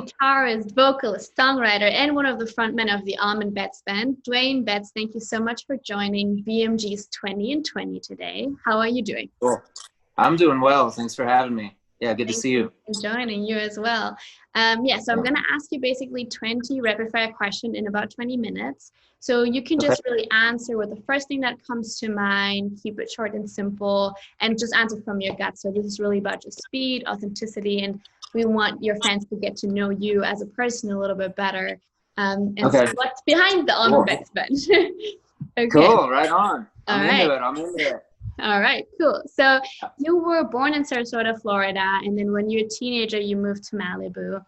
guitarist, vocalist, songwriter, and one of the frontmen of the Allman Betts Band. Duane Betts, thank you so much for joining BMG's 20 in 20 today. How are you doing? Cool. I'm doing well. Thanks for having me. Yeah, good to see you. Thank you for joining you as well. So I'm going to ask you basically 20 rapid fire questions in about 20 minutes. So you can just really answer with the first thing that comes to mind, keep it short and simple, and just answer from your gut. So this is really about just speed, authenticity, and we want your fans to get to know you as a person a little bit better. And so what's behind the Allman Betts Band? Okay. Cool, right on. I'm into it. All right, cool. So you were born in Sarasota, Florida, and then when you're a teenager, you moved to Malibu.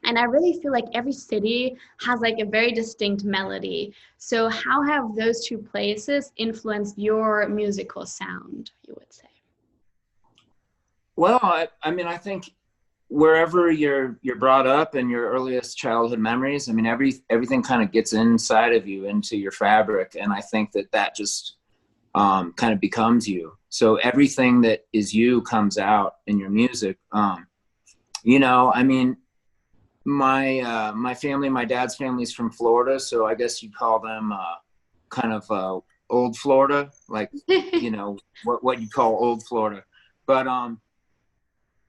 And I really feel like every city has like a very distinct melody. So how have those two places influenced your musical sound, you would say? Well, I mean, I think wherever you're brought up in your earliest childhood memories, I mean, everything kind of gets inside of you, into your fabric. And I think that just kind of becomes you. So everything that is you comes out in your music. You know, I mean, my family, my dad's family's from Florida, so I guess you'd call them kind of old Florida, like, you know, what you call old Florida. But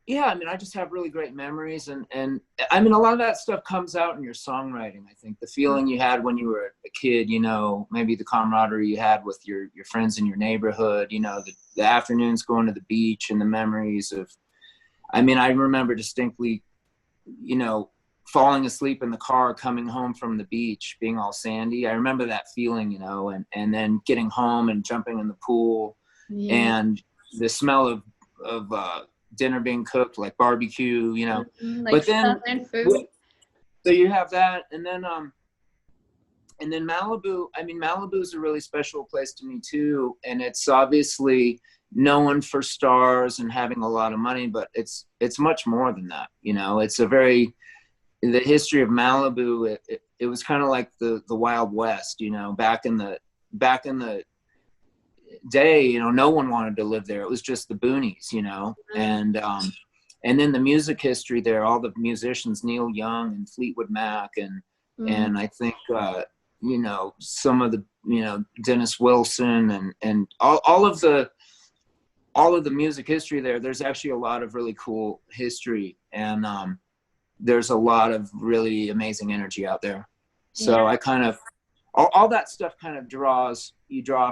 yeah, I mean, I just have really great memories, and I mean, a lot of that stuff comes out in your songwriting. I think the feeling you had when you were a kid, you know, maybe the camaraderie you had with your friends in your neighborhood, you know, the afternoons going to the beach, and the memories of, I mean, I remember distinctly, you know, falling asleep in the car coming home from the beach, being all sandy. I remember that feeling, you know, and then getting home and jumping in the pool, and the smell of dinner being cooked, like barbecue, you know. Like, but then food. So you have that, and then Malibu. I mean, Malibu is a really special place to me too, and it's obviously known for stars and having a lot of money, but it's much more than that, you know. It's the history of Malibu, it was kind of like the Wild West, you know. Back in the day, you know, no one wanted to live there. It was just the boonies, you know. And then the music history there, all the musicians, Neil Young and Fleetwood Mac, and I think you know, some of the, you know, Dennis Wilson, and all of the music history there. There's actually a lot of really cool history, and there's a lot of really amazing energy out there. So I kind of, all that stuff kind of draw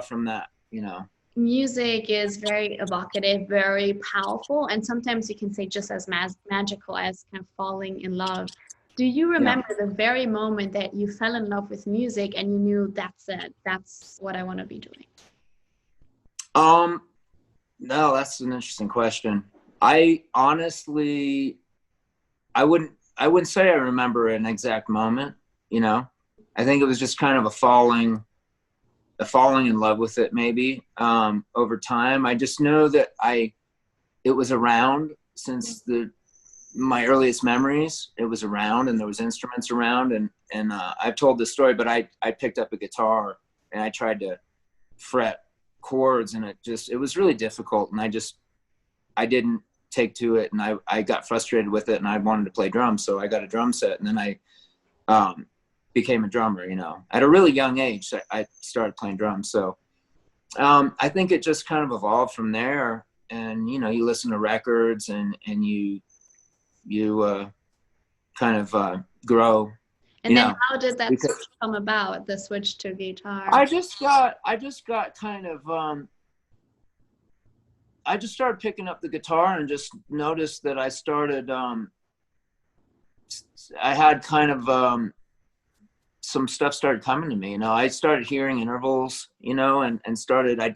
from that, you know. Music is very evocative, very powerful, and sometimes you can say just as magical as kind of falling in love. Do you remember the very moment that you fell in love with music and you knew that's it, that's what I want to be doing? No, that's an interesting question. I honestly, I wouldn't say I remember an exact moment, you know. I think it was just kind of a falling in love with it, maybe, over time. I just know that it was around since my earliest memories. It was around, and there was instruments around, and I've told this story, but I picked up a guitar and I tried to fret chords, and it was really difficult, and I didn't take to it, and I got frustrated with it, and I wanted to play drums, so I got a drum set, and then I became a drummer, you know. At a really young age, I started playing drums. So I think it just kind of evolved from there. And, you know, you listen to records, and you kind of grow. And then how did that switch come about, the switch to guitar? I just got kind of, I just started picking up the guitar and just noticed that I started, I had kind of, some stuff started coming to me, you know. I started hearing intervals, you know, and started, I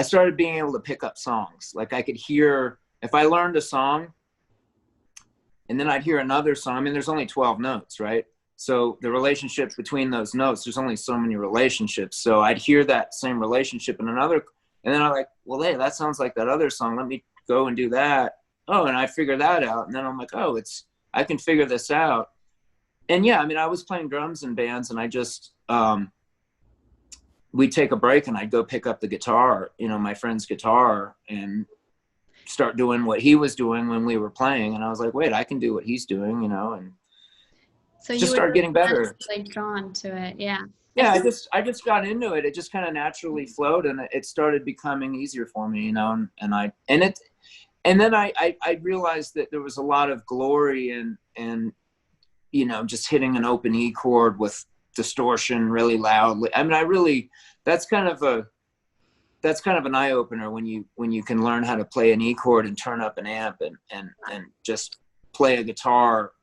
started being able to pick up songs. Like, I could hear, if I learned a song and then I'd hear another song, I mean, there's only 12 notes, right? So the relationships between those notes, there's only so many relationships. So I'd hear that same relationship in another, and then I'm like, well, hey, that sounds like that other song. Let me go and do that. Oh, and I figure that out. And then I'm like, oh, I can figure this out. And yeah, I mean, I was playing drums in bands, and I just, we'd take a break and I'd go pick up the guitar, you know, my friend's guitar, and start doing what he was doing when we were playing. And I was like, wait, I can do what he's doing, and So just you start were getting better. like drawn to it. Yeah. Yeah, I just got into it. It just kind of naturally flowed, and it started becoming easier for me, and then I realized that there was a lot of glory in just hitting an open E chord with distortion really loudly. I mean, that's kind of an eye opener when you can learn how to play an E chord and turn up an amp and just play a guitar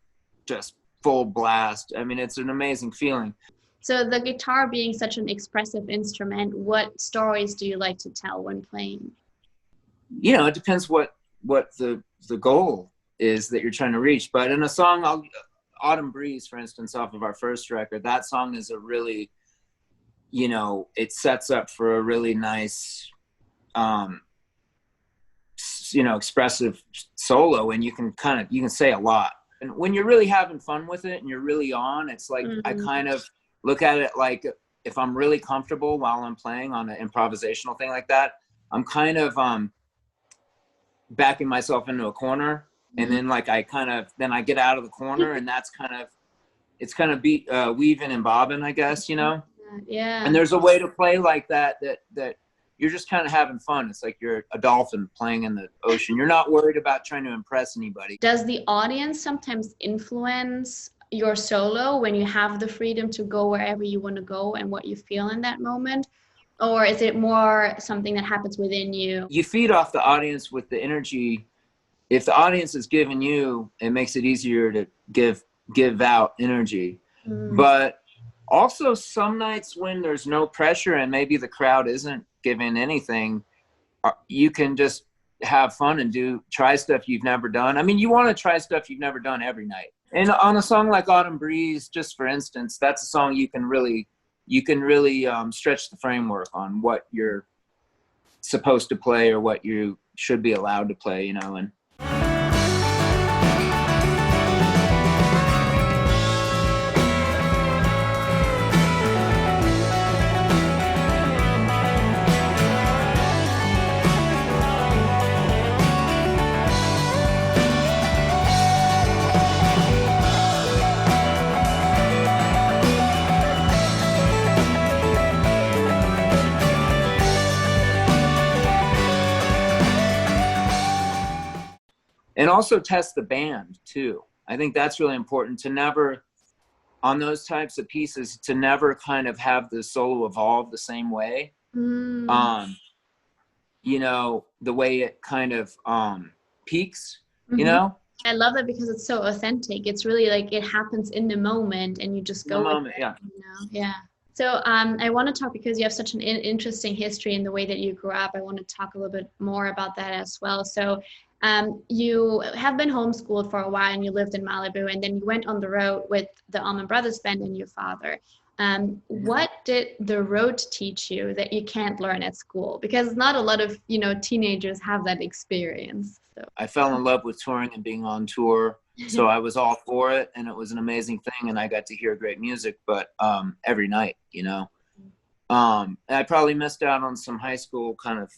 just full blast. I mean, it's an amazing feeling. So the guitar being such an expressive instrument, what stories do you like to tell when playing? It depends what the goal is that you're trying to reach. But in a song, Autumn Breeze, for instance, off of our first record, that song is a really, it sets up for a really nice, expressive solo, and you can say a lot. And when you're really having fun with it and you're really on, it's like, I kind of look at it like, if I'm really comfortable while I'm playing on an improvisational thing like that, I'm kind of backing myself into a corner, and then like I get out of the corner, and it's kind of weaving and bobbing, I guess, Yeah. And there's a way to play like that you're just kind of having fun. It's like you're a dolphin playing in the ocean. You're not worried about trying to impress anybody. Does the audience sometimes influence your solo when you have the freedom to go wherever you want to go and what you feel in that moment? Or is it more something that happens within you? You feed off the audience with the energy. If the audience is giving you, it makes it easier to give out energy. But also some nights when there's no pressure and maybe the crowd isn't giving anything, you can just have fun and try stuff you've never done. I mean, you want to try stuff you've never done every night. And on a song like Autumn Breeze, just for instance, that's a song you can really stretch the framework on what you're supposed to play or what you should be allowed to play, and also test the band too. I think that's really important, to never, on those types of pieces, to never kind of have the solo evolve the same way. The way it kind of I love that because it's so authentic. It's really like it happens in the moment and you just go with it, Yeah. So I want to talk, because you have such an interesting history in the way that you grew up. I want to talk a little bit more about that as well. So you have been homeschooled for a while and you lived in Malibu, and then you went on the road with the Allman Brothers Band and your father. What did the road teach you that you can't learn at school? Because not a lot of, teenagers have that experience. So I fell in love with touring and being on tour. So I was all for it, and it was an amazing thing, and I got to hear great music, but every night, I probably missed out on some high school kind of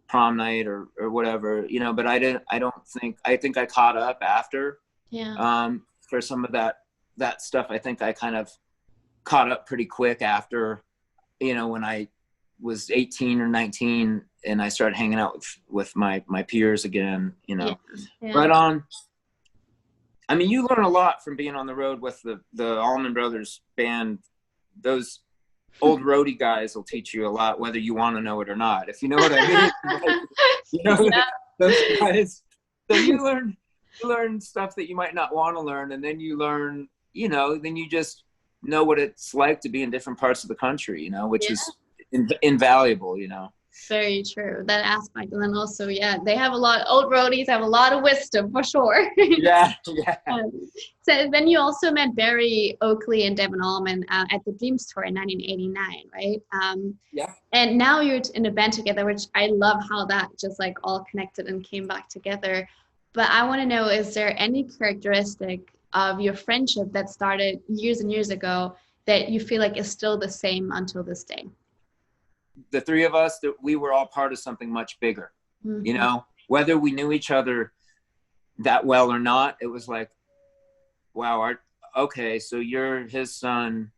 prom night or whatever, but I think I caught up after. For some of that stuff. I think I kind of caught up pretty quick after, when I was 18 or 19 and I started hanging out with my peers again, But I mean, you learn a lot from being on the road with the Allman Brothers Band. Those old roadie guys will teach you a lot, whether you want to know it or not, if you know what I mean. Those guys. So you learn stuff that you might not want to learn, and then you learn, then you just know what it's like to be in different parts of the country, which is invaluable, Very true, that aspect. And then also, they have old roadies have a lot of wisdom for sure. Yeah. So then you also met Barry Oakley and Devin Allman at the Dreams Tour in 1989, right? And now you're in a band together, which I love how that just like all connected and came back together. But I want to know, is there any characteristic of your friendship that started years and years ago that you feel like is still the same until this day? The three of us, that we were all part of something much bigger. whether we knew each other that well or not, it was like, wow, okay, so you're his son.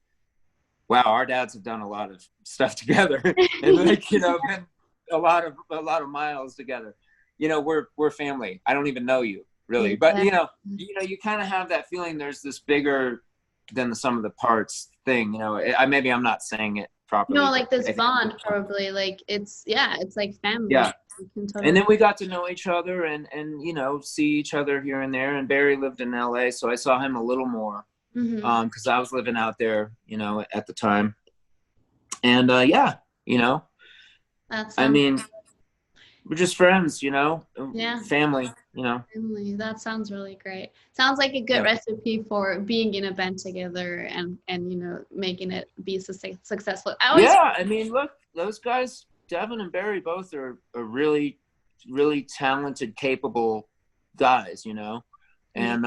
Wow, our dads have done a lot of stuff together, and like, you know, been a lot of miles together. You know, we're family. I don't even know you really, but you know, you kind of have that feeling. There's this bigger than the sum of the parts thing. You know, maybe I'm not saying it properly. No, like this bond, probably. Like it's like family. Yeah. Totally. And then we got to know each other and you know, see each other here and there. And Barry lived in LA, so I saw him a little more because I was living out there, you know, at the time. And yeah, you know, I mean, we're just friends, you know, family, you know. Family. That sounds really great. Sounds like a good recipe for being in a band together and you know, making it be successful. I mean, look, those guys, Devin and Barry, both are really, really talented, capable guys, you know, and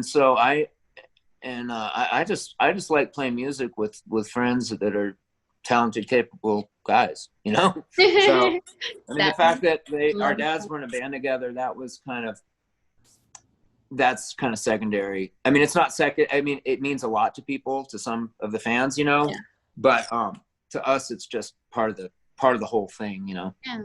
so I just like playing music with friends that are talented, capable guys, you know. So I mean, the fact that our dads were in a band together, that's kind of secondary. I mean, it's not second. I mean, it means a lot to people, to some of the fans, you know, but to us, it's just part of the whole thing, you know. Yeah,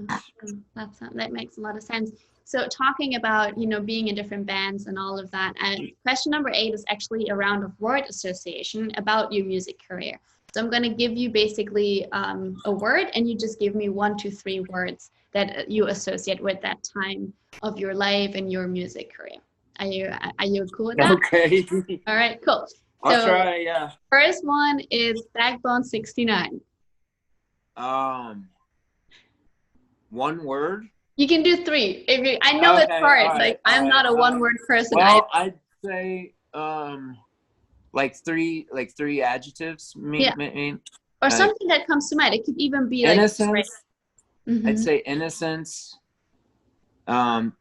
that makes a lot of sense. So talking about, you know, being in different bands and all of that, question number 8 is actually a round of word association about your music career. So I'm going to give you basically a word, and you just give me 1, 2, 3 words that you associate with that time of your life and your music career. Are you cool with that? Okay. All right, cool. I'll try, yeah. First one is Backbone 69. One word? You can do 3. I know it's hard. Right, like I'm not a one-word person. Well, I'd say like three adjectives. Or something that comes to mind. It could even be innocence. Like I'd say innocence, fun,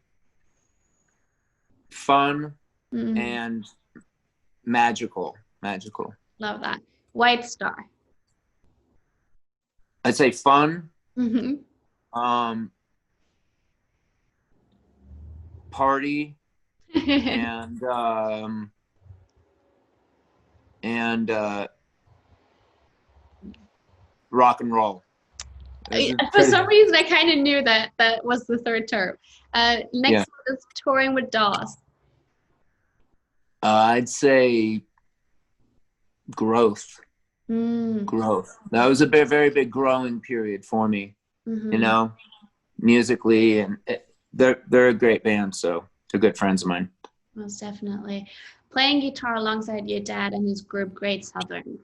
and magical. Love that. White Star. I'd say fun. Party and rock and roll. For some reason, I kind of knew that was the third term. Next one is touring with DOS. I'd say growth. Growth. That was a very big growing period for me. You know, musically, and they're a great band, so they're good friends of mine. Most definitely. Playing guitar alongside your dad and his group Great Southern.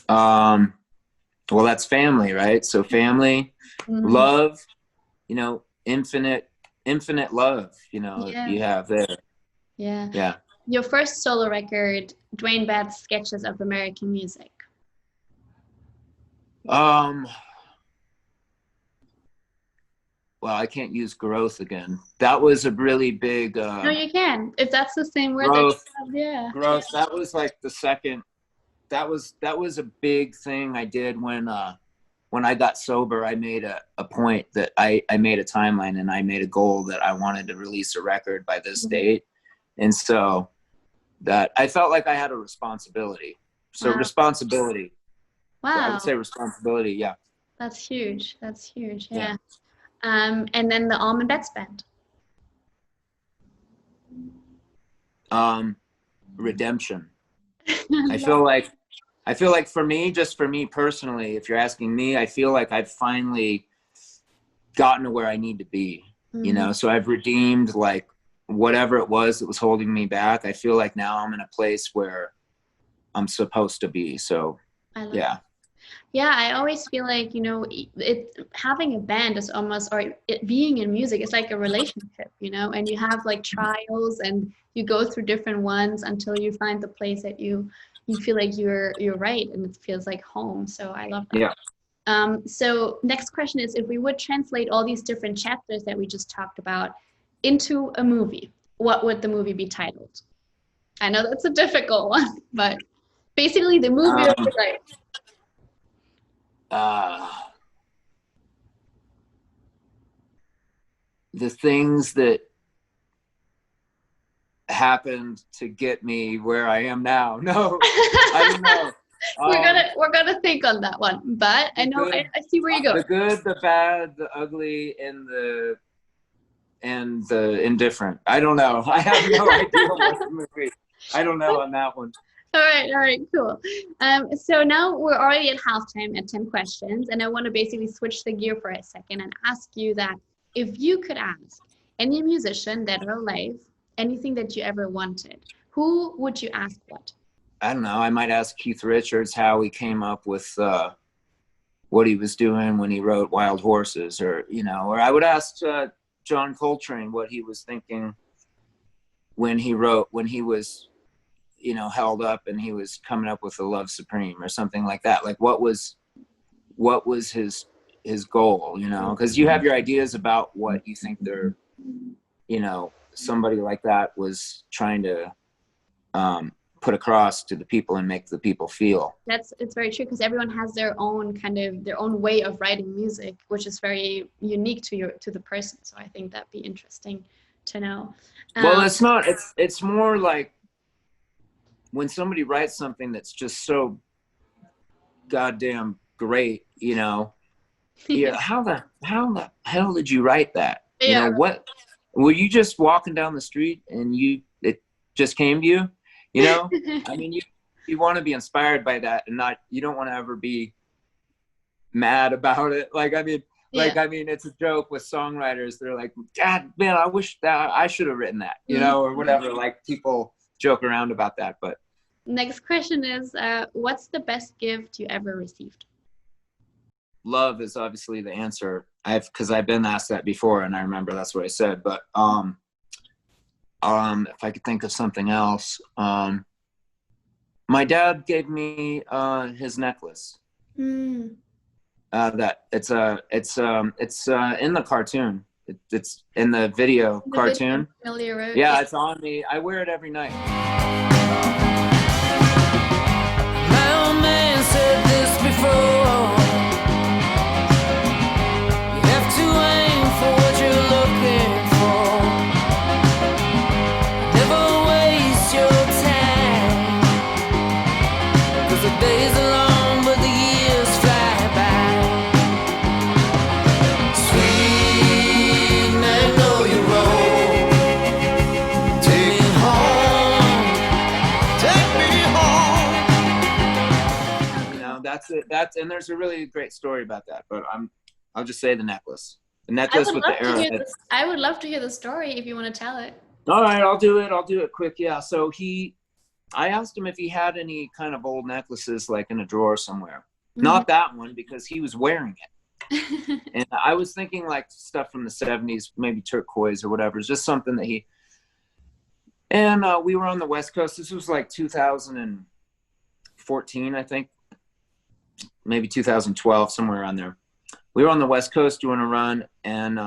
Well, that's family, right? So family, love, you know, infinite love, you know, you have there. Yeah. Your first solo record, Duane Betts Sketches of American Music. Well, I can't use growth again. That was a really big no, you can. If that's the same word growth, that you have, growth. That was like the second. That was a big thing I did when I got sober. I made a point that I made a timeline, and I made a goal that I wanted to release a record by this date. And so that I felt like I had a responsibility. So responsibility. Wow. So I would say responsibility. Yeah. That's huge. Yeah. And then the Allman Betts Band. Redemption. I feel like for me, just for me personally, if you're asking me, I feel like I've finally gotten to where I need to be, you know? So I've redeemed like whatever it was that was holding me back. I feel like now I'm in a place where I'm supposed to be. So yeah, I always feel like, you know, having a band is almost, or being in music is like a relationship, you know, and you have like trials and you go through different ones until you find the place that you feel like you're right and it feels like home. So I love that. Yeah. So next question is, if we would translate all these different chapters that we just talked about into a movie, what would the movie be titled? I know that's a difficult one, but basically the movie of your life. the things that happened to get me where I am now. No, I don't know. We're gonna think on that one, but I know I see where you go. The good, the bad, the ugly, and the indifferent. I don't know. I have no idea what the movie. I don't know on that one. All right, cool. So now we're already at halftime at 10 questions, and I want to basically switch the gear for a second and ask you that if you could ask any musician that are alive anything that you ever wanted, who would you ask what? I don't know. I might ask Keith Richards how he came up with what he was doing when he wrote Wild Horses, or I would ask John Coltrane what he was thinking when he was held up and he was coming up with the Love Supreme or something like that. Like what was his goal, because you have your ideas about what you think they're, somebody like that was trying to put across to the people and make the people feel. It's very true, because everyone has their own way of writing music, which is very unique to the person. So I think that'd be interesting to know. Well, it's more like when somebody writes something that's just so goddamn great, how the hell did you write that? Yeah. What were you just walking down the street and it just came to you? I mean, you want to be inspired by that, and you don't want to ever be mad about it. I mean, it's a joke with songwriters. They're like, God, man, I wish that I should have written that, or whatever. Like, people joke around about that. But next question is, what's the best gift you ever received? Love is obviously the answer. Because I've been asked that before, and I remember that's what I said. But if I could think of something else, my dad gave me his necklace. That it's in the cartoon. It's in the video cartoon. Yeah, it's on me. I wear it every night. My old man said this before. You have to aim for what you're looking for. Never waste your time, 'cause the days are long but the years fly by. Sweet magnolia road, take me home, take me home. That's it. And there's a really great story about that, but I'll just say the necklace. The necklace with the arrow. I would love to hear the story if you want to tell it. All right, I'll do it quick. Yeah. So I asked him if he had any kind of old necklaces, like in a drawer somewhere. Mm-hmm. Not that one, because he was wearing it. And I was thinking like stuff from the 70s, maybe turquoise or whatever. It's just something that and we were on the West Coast. This was like 2014, I think. Maybe 2012, somewhere around there. We were on the West Coast doing a run, and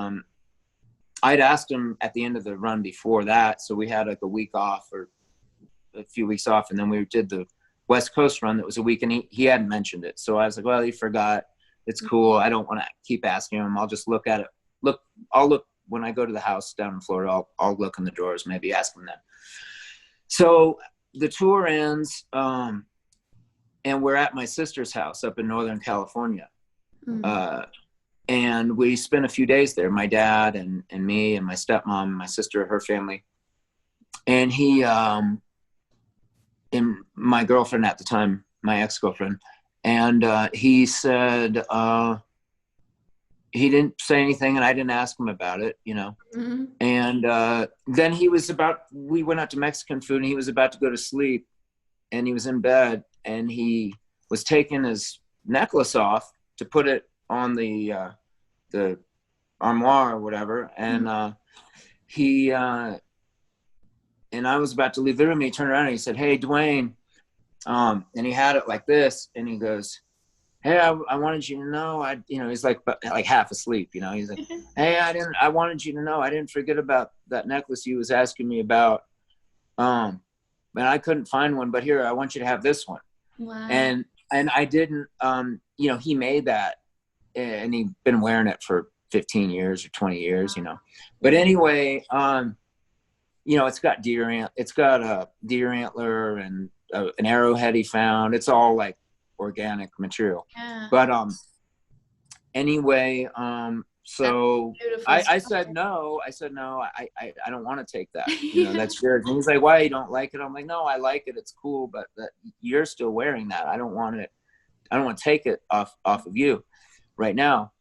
I'd asked him at the end of the run before that, so we had like a week off or a few weeks off, and then we did the West Coast run that was a week, and he hadn't mentioned it. So I was like, well, he forgot. It's cool. I don't want to keep asking him. I'll just look at it. I'll look when I go to the house down in Florida. I'll look in the drawers, maybe ask him then. So the tour ends, and we're at my sister's house up in Northern California. Mm-hmm. And we spent a few days there, my dad and me and my stepmom and my sister, her family. And he, and my girlfriend at the time, my ex-girlfriend, and he said, he didn't say anything, and I didn't ask him about it, Mm-hmm. And then we went out to Mexican food, and he was about to go to sleep, and he was in bed, and he was taking his necklace off to put it on the armoire or whatever. And and I was about to leave the room, and he turned around and he said, "Hey, Duane," and he had it like this, and he goes, "Hey, I wanted you to know, he's like half asleep, he's like, "Hey, I wanted you to know I didn't forget about that necklace you was asking me about. And I couldn't find one, but here, I want you to have this one." Wow. And I didn't, he made that, and he'd been wearing it for 15 years or 20 years, you know. But anyway, you know, it's got a deer antler and an arrowhead he found. It's all like organic material. Yeah. But anyway, so I said no. I said no. I don't want to take that. You know, that's yours. And he's like, why, you don't like it? I'm like, no, I like it. It's cool, but you're still wearing that. I don't want it. I don't want to take it off of you right now.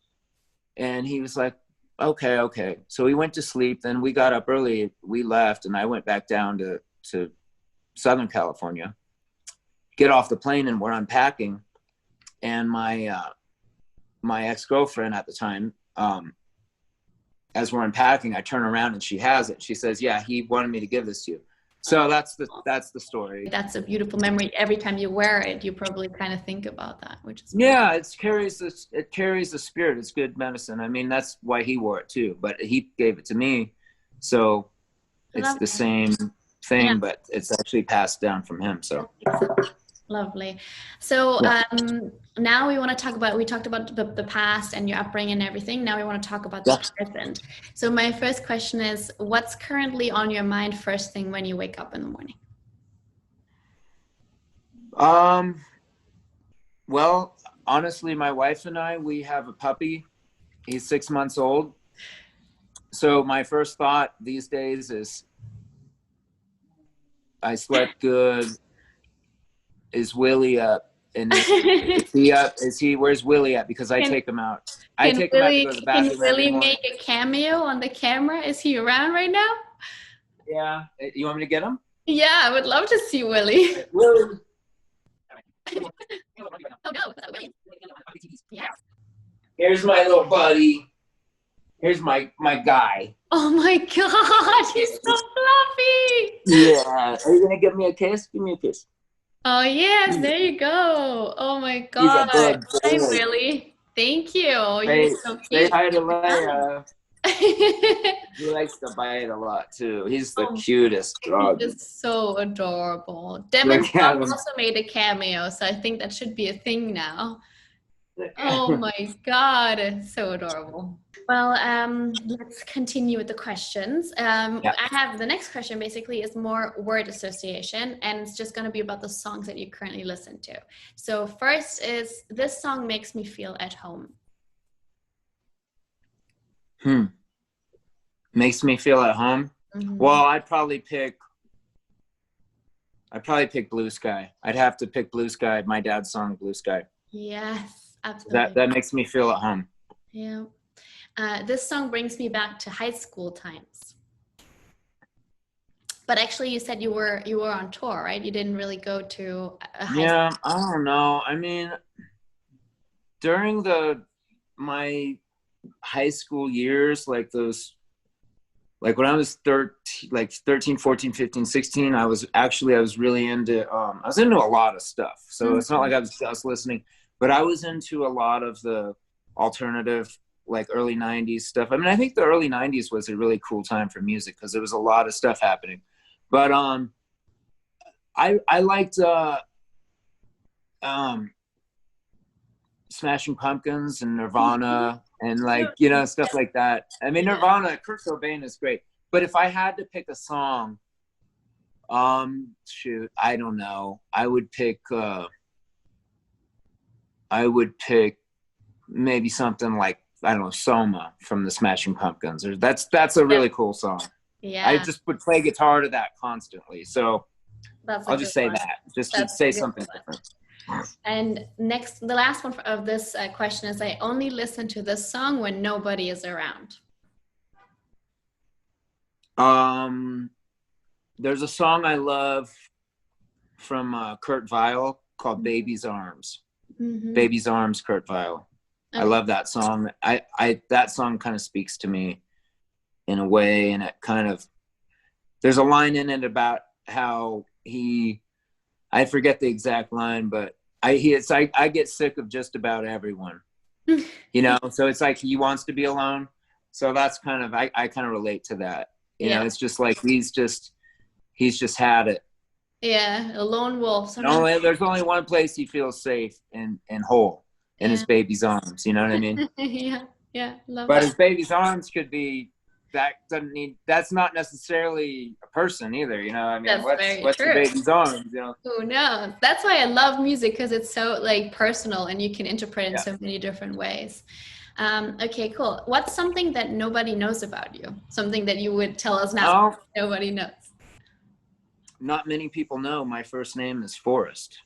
And he was like, okay. So we went to sleep. Then we got up early. We left, and I went back down to Southern California. Get off the plane, and we're unpacking. And my ex-girlfriend at the time, as we're unpacking, I turn around and she has it. She says, yeah, he wanted me to give this to you. So that's the story. That's a beautiful memory. Every time you wear it, you probably kind of think about that, which is yeah, it carries the spirit. It's good medicine. I mean, that's why he wore it too, but he gave it to me. So it's the same thing, but it's actually passed down from him. So lovely. So now we talked about the past and your upbringing and everything. Now we want to talk about the present. So my first question is, what's currently on your mind first thing when you wake up in the morning? Well, honestly, my wife and I, we have a puppy. He's 6 months old. So my first thought these days is, I slept good. Is Willie up? And is he up? Where's Willie at? Because I take him out. I take him out to go to the bathroom. Can Willie make a cameo on the camera? Is he around right now? Yeah. You want me to get him? Yeah, I would love to see Willie. Willie. Oh no. Yeah. Here's my little buddy. Here's my guy. Oh my God, he's so fluffy. Yeah. Are you gonna give me a kiss? Give me a kiss. Oh yes, there you go. Oh my God. Hi Willie. Thank you. You're so cute. Say hi to Leia. He likes to bite a lot too. He's the cutest dog. He's so adorable. Demon's also made a cameo, so I think that should be a thing now. Oh my God, so adorable. Well, let's continue with the questions. I have the next question basically is more word association, and it's just going to be about the songs that you currently listen to. So first is, this song makes me feel at home. Makes me feel at home. Mm-hmm. Well, I'd probably pick Blue Sky. I'd have to pick Blue Sky, my dad's song, Blue Sky. Yes. Absolutely. That makes me feel at home. Yeah. This song brings me back to high school times. But actually, you said you were on tour, right? You didn't really go to a high school. I don't know. I mean, during my high school years, like when I was 13, 14, 15, 16, I was really into a lot of stuff. So It's not like I was just listening. But I was into a lot of the alternative, like early 90s stuff. I mean, I think the early 90s was a really cool time for music because there was a lot of stuff happening. But I liked Smashing Pumpkins and Nirvana and stuff like that. I mean, Nirvana, Kurt Cobain is great. But if I had to pick a song, I don't know. I would pick maybe something like, I don't know, Soma from the Smashing Pumpkins. That's a really cool song. Yeah. I just would play guitar to that constantly. So I'll just say that. Just to say something different. And the last one of this question is, I only listen to this song when nobody is around. There's a song I love from Kurt Weill called Baby's Arms. Mm-hmm. Baby's Arms, Kurt Weill. Okay. I love that song. That song kind of speaks to me in a way, and it kind of, there's a line in it about how I forget the exact line, but I get sick of just about everyone, so it's like he wants to be alone. So that's kind of, I kind of relate to that. You know, it's just like, he's just had it. Yeah, a lone wolf. There's only one place he feels safe and whole, in his baby's arms. You know what I mean? Yeah. Yeah, love But that. his baby's arms could be, that's not necessarily a person either, you know? I mean, That's very what's the true. baby's arms, you know? Who knows? That's why I love music, because it's so like personal and you can interpret in Yeah. so many different ways. Okay, cool. What's something that nobody knows about you? Something that you would tell us now Oh, nobody knows. not many people know my first name is Forrest.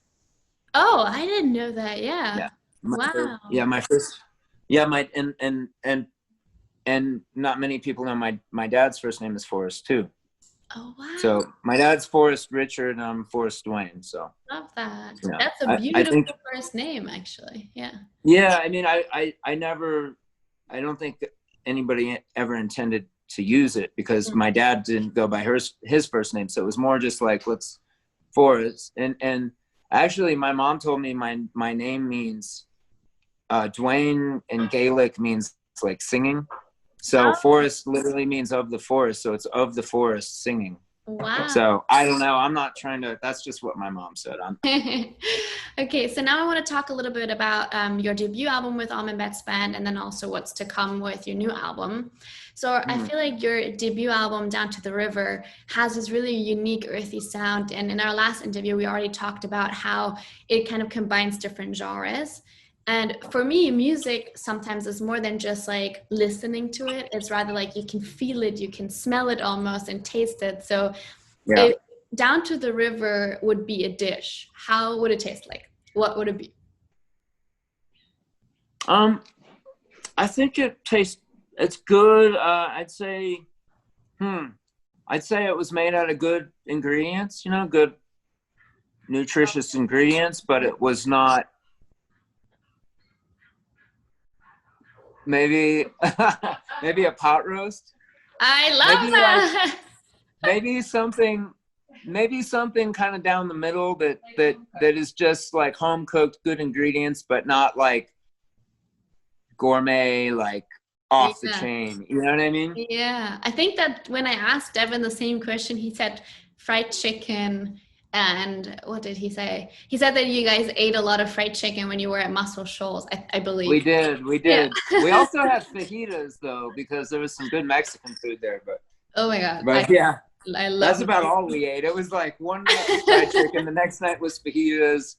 Oh, I didn't know that. Yeah. Yeah. Wow. My first, yeah, my, and not many people know my dad's first name is Forrest too. Oh, wow. So my dad's Forrest Richard, and I'm Forrest Dwayne. So Love that. yeah. That's a I beautiful think, first name, actually. Yeah. yeah, I mean, I don't think that anybody ever intended to use it, because my dad didn't go by his first name. So it was more just like, let's Forrest. And actually my mom told me my name means, Dwayne in Gaelic means like singing. So forest literally means of the forest. So it's of the forest singing. Wow. So I don't know. I'm not trying to, that's just what my mom said. Okay, so now I want to talk a little bit about your debut album with Allman Betts Band, and then also what's to come with your new album. So I feel like your debut album, Down to the River, has this really unique earthy sound. And in our last interview, we already talked about how it kind of combines different genres. And for me, music sometimes is more than just like listening to it. It's rather like you can feel it, you can smell it almost and taste it. So Yeah. if Down to the River would be a dish, how would it taste like? What would it be? I think it's good. I'd say it was made out of good ingredients, you know, good nutritious ingredients, but it was not, maybe maybe a pot roast. I love that. Maybe something kind of down the middle that is just like home cooked, good ingredients, but not like gourmet, like off the chain. You know what I mean? Yeah. I think that when I asked Devin the same question, he said fried chicken. And what did he say? He said that you guys ate a lot of fried chicken when you were at Muscle Shoals, I believe. We did. Yeah. We also had fajitas though, because there was some good Mexican food there. But oh my God. But yeah, I love that's about all we ate. It was like one night was fried chicken, the next night was fajitas.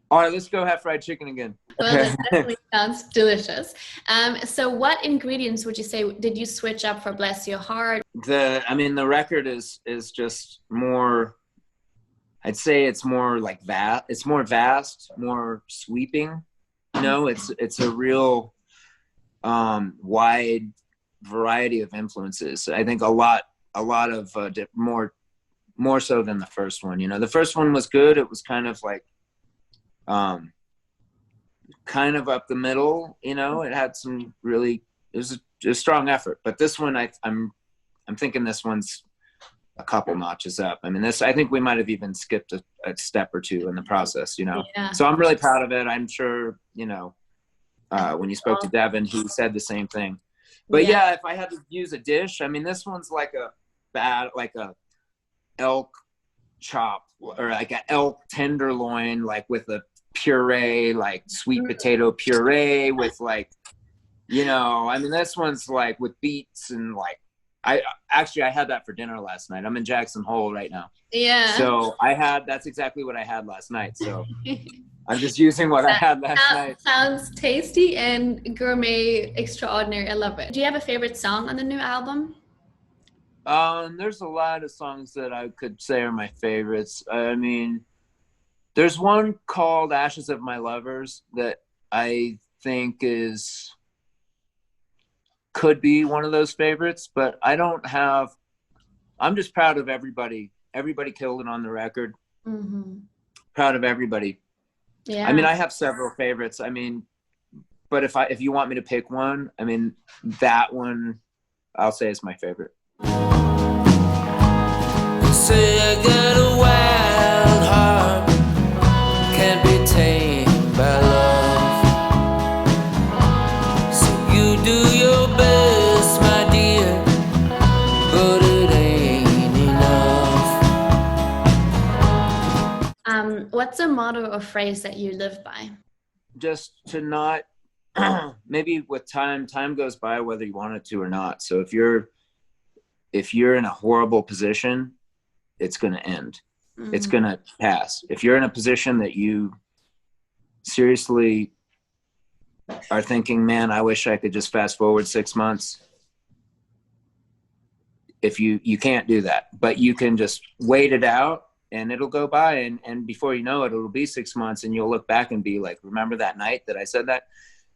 All right, let's go have fried chicken again. Well, that definitely sounds delicious. So what ingredients would you say did you switch up for Bless Your Heart? The record is just more, I'd say it's more like that. It's more vast, more sweeping. You know, it's a real wide variety of influences. I think a lot of more so than the first one. You know, the first one was good. It was kind of like kind of up the middle. You know, it had some really, it was a strong effort. But this one, I'm thinking this one's a couple notches up. I mean, I think we might have even skipped a step or two in the process, you know? Yeah. So I'm really proud of it. I'm sure, you know, when you spoke to Devin, he said the same thing. But yeah, if I had to use a dish, I mean, this one's like a elk chop, or like a elk tenderloin, like with a puree, like sweet potato puree with like, you know, I mean, this one's like with beets and like, I had that for dinner last night. I'm in Jackson Hole right now. Yeah. So that's exactly what I had last night. So I'm just using what I had last night. Sounds tasty and gourmet extraordinary. I love it. Do you have a favorite song on the new album? There's a lot of songs that I could say are my favorites. I mean, there's one called Ashes of My Lovers that I think could be one of those favorites, but I'm just proud of everybody. Everybody killed it on the record. Mm-hmm. Proud of everybody. Yeah. I mean, I have several favorites. I mean, but if you want me to pick one, I mean, that one I'll say is my favorite. Say I got a wild heart, can't be tamed by love. So you do your best, my dear, but it ain't enough. What's a motto or phrase that you live by? Just to not maybe with time goes by whether you want it to or not. So if you're in a horrible position, it's going to end. It's going to pass. If you're in a position that you seriously are thinking, man, I wish I could just fast forward 6 months. If you can't do that, but you can just wait it out and it'll go by. And before you know it, it'll be 6 months and you'll look back and be like, remember that night that I said that?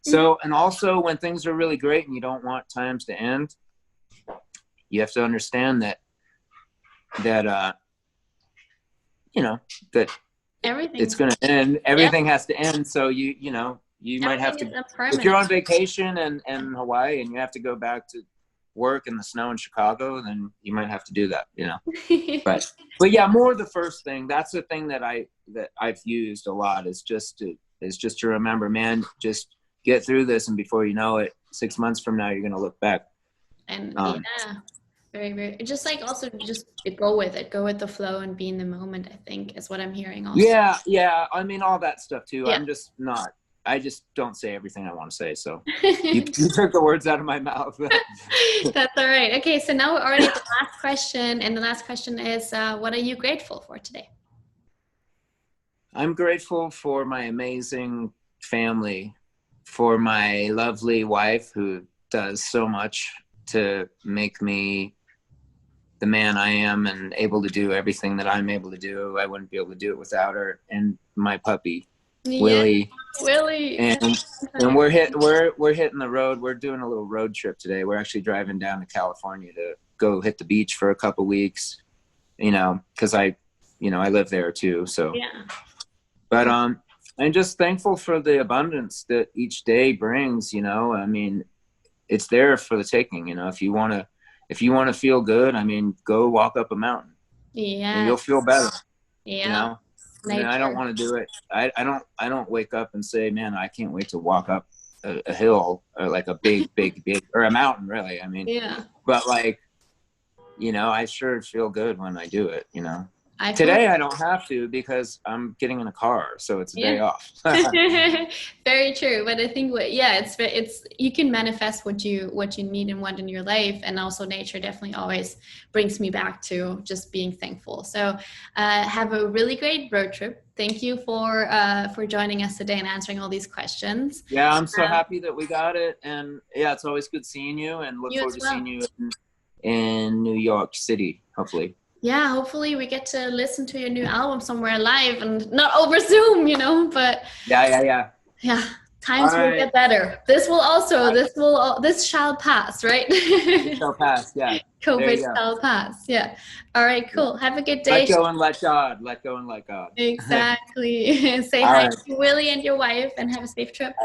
So, and also when things are really great and you don't want times to end, you have to understand that you know, that it's going to end. Everything has to end. So you might have to, if you're on vacation and Hawaii and you have to go back to work in the snow in Chicago, then you might have to do that, you know. but yeah, more the first thing. That's the thing that I've used a lot is just to remember, man, just get through this, and before you know it, 6 months from now, you're going to look back. And very, very, just like also just go with it, go with the flow and be in the moment, I think is what I'm hearing also. Yeah. I mean, all that stuff too. Yeah. I just don't say everything I want to say. So you took the words out of my mouth. That's all right. Okay. So now we're already at the last question. And the last question is, what are you grateful for today? I'm grateful for my amazing family, for my lovely wife who does so much to make me the man I am and able to do everything that I'm able to do. I wouldn't be able to do it without her. And my puppy, Willie. And we're hitting the road. We're doing a little road trip today. We're actually driving down to California to go hit the beach for a couple weeks, you know, because I live there too. So yeah. But I'm just thankful for the abundance that each day brings, you know. I mean, it's there for the taking, you know. If you want to feel good, I mean, go walk up a mountain. Yeah. And you'll feel better. Yeah. You know? I mean, I don't want to do it. I don't wake up and say, man, I can't wait to walk up a hill or like a big or a mountain, really. I mean, yeah. But like, you know, I sure feel good when I do it, you know. Today I don't have to because I'm getting in a car, so it's a day off. Very true, but I think it's you can manifest what you need and want in your life, and also nature definitely always brings me back to just being thankful. So have a really great road trip. Thank you for joining us today and answering all these questions. Yeah, I'm so happy that we got it, and yeah, it's always good seeing you, and look forward to seeing you in New York City, hopefully. Yeah, hopefully we get to listen to your new album somewhere live and not over Zoom, you know, but yeah, times will get better. This shall pass, right? It shall pass, yeah. COVID shall pass, yeah. All right, cool. Have a good day. Let go and let God. Let go and let God. Exactly. Say hi to Willie and your wife and have a safe trip.